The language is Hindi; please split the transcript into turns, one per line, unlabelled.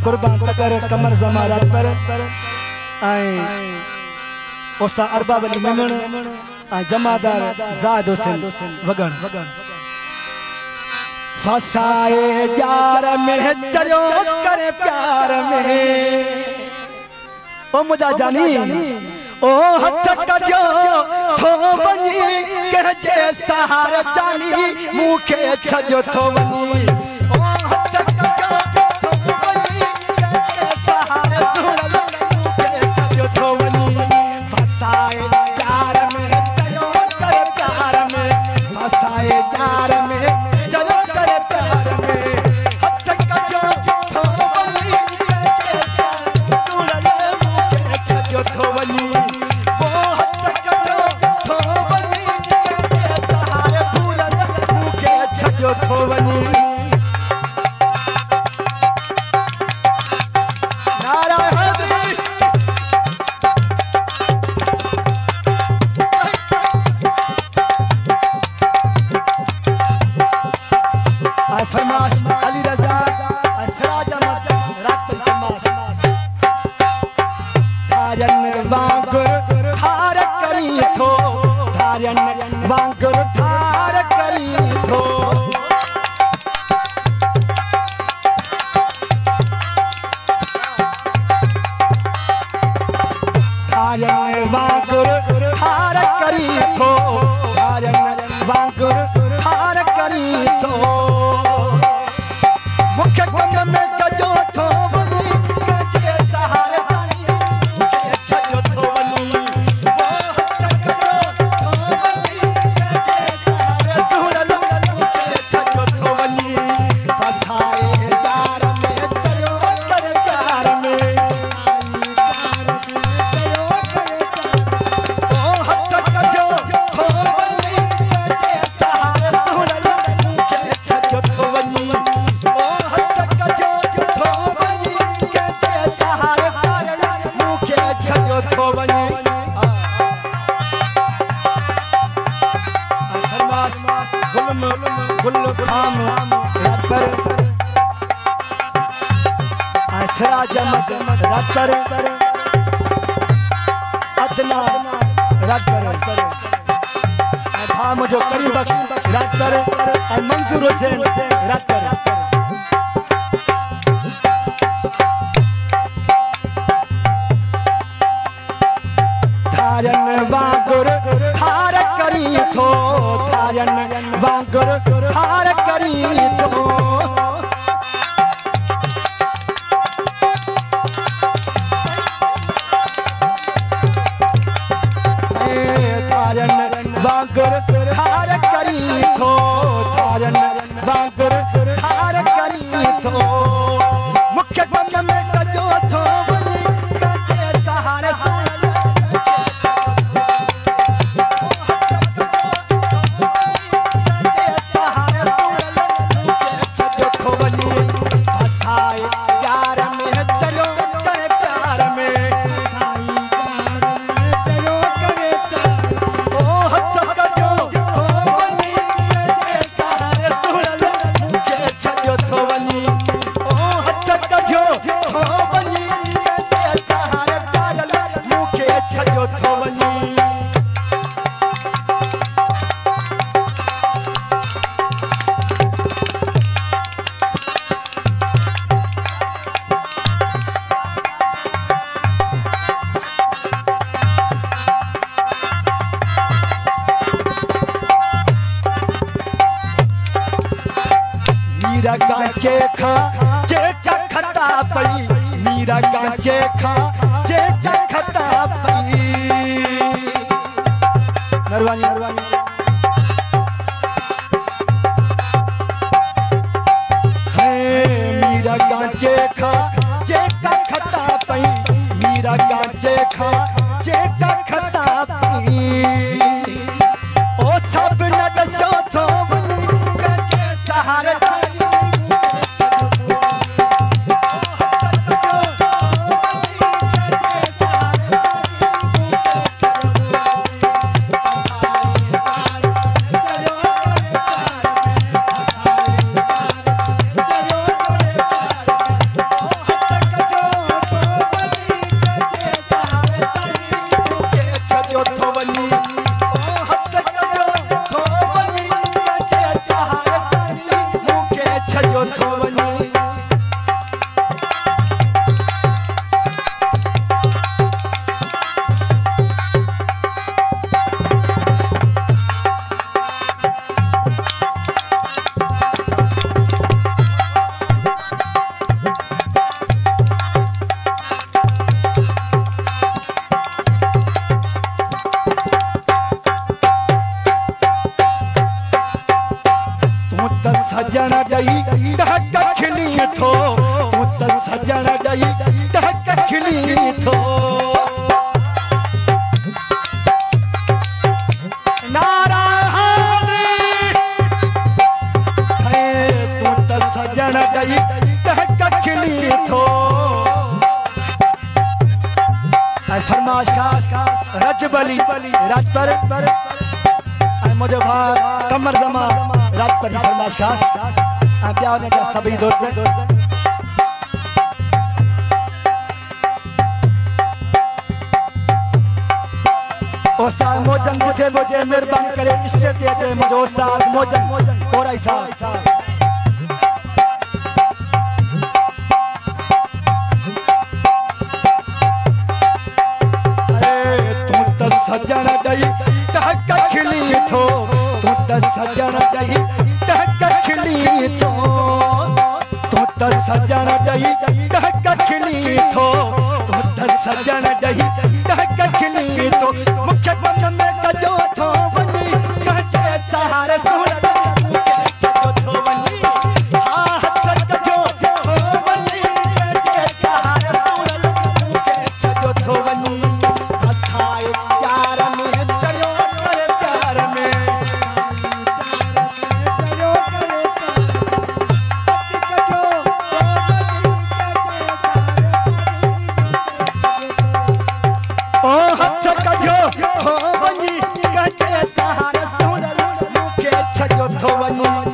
कुर्बान तकर कमर जमारात पर आए उस्ता अरबाब अली मेमण जमादार जाद हुसैन वगण फसाए यार में चरियो करे प्यार में ओ मुझा जानी ओ हथ कजो थो बनी कह जे सहारा जानी मुखे छजो थो बनी ओ हथ कजो थो बनी कह जे सहारा सुन मुखे छजो थो बनी फसाए यार में चलो कर प्यार में फसाए यार में चलो कर प्यार में हथ कजो थो बनी कह जे सुन मुखे छजो थो बनी फरमाश अली रजा असराज अहमद रात फरमाश धारन वांगुर धार करी थो धारन वांगुर धार करी थो धारन वांगुर धार करी थो धारन वांगुर धार करी थो मुख्य कम में कजो थो बनी कजे सहारे जानी मुखे छजो थो बनी वो हथ कजो थो बनी कजे सहारे सुन मुखे छजो थो बनी फसाए यार में चलो कर प्यार में ओ हथ कजो थो बनी कजे सहारे सुन मुखे छजो थो बनी सिराज अहमद रात पर अदना रात पर भाम जो करीम बख्श रात पर और मंसूर हुसैन रात पर धारन वांगुर धार करी थो धारन वांगुर धार करी थो धारन वांगुर धार करी थो धारन वांगुर धार करी थो मुख्य कम में कजो थो बनी कजे सहारे सुन मीरा गांचे खा जेका खता पई मीरा गांचे खा जेका खता पई मेहरबानी है मीरा गांचे खा जेका खता पई मीरा गांचे खा जेका खता पई ओ सब न दसो थो बनी कजे सहारे ॾई टहक खिली थो तूं त सजण ॾई टहक खिली थो नारा हाज़री है तूं त सजण ॾई टहक खिली थो ऐं फरमाश ख़ास रजबली राजपर ऐं मुंहिंजो भाउ कमर ज़मा राजपर जी फरमाश ख़ास ऐं ॿिया उन जा सभई दोस्त उस्ताद मोजन जिथे बि हुजे महिरबानी करे स्टेज ते अचे मुंहिंजो उस्ताद मोजन कोराई साहब सजण ॾई टहक खिली थो तूं त सजण ॾई टहक खिली थो तूं त सजण ॾई टहक खिली थो तूं त सजण ॾई टहक खिली थो मूंखे कम में कजो थो वञी कंहिंजे सहारे सूरत मूंखे छॾियो थो वञी हा हथ कजो थो वञी कंहिंजे सहारे सूरत मूंखे छॾियो थो वञी फसायो सहारे सूरत मूंखे छॾियो थो वञी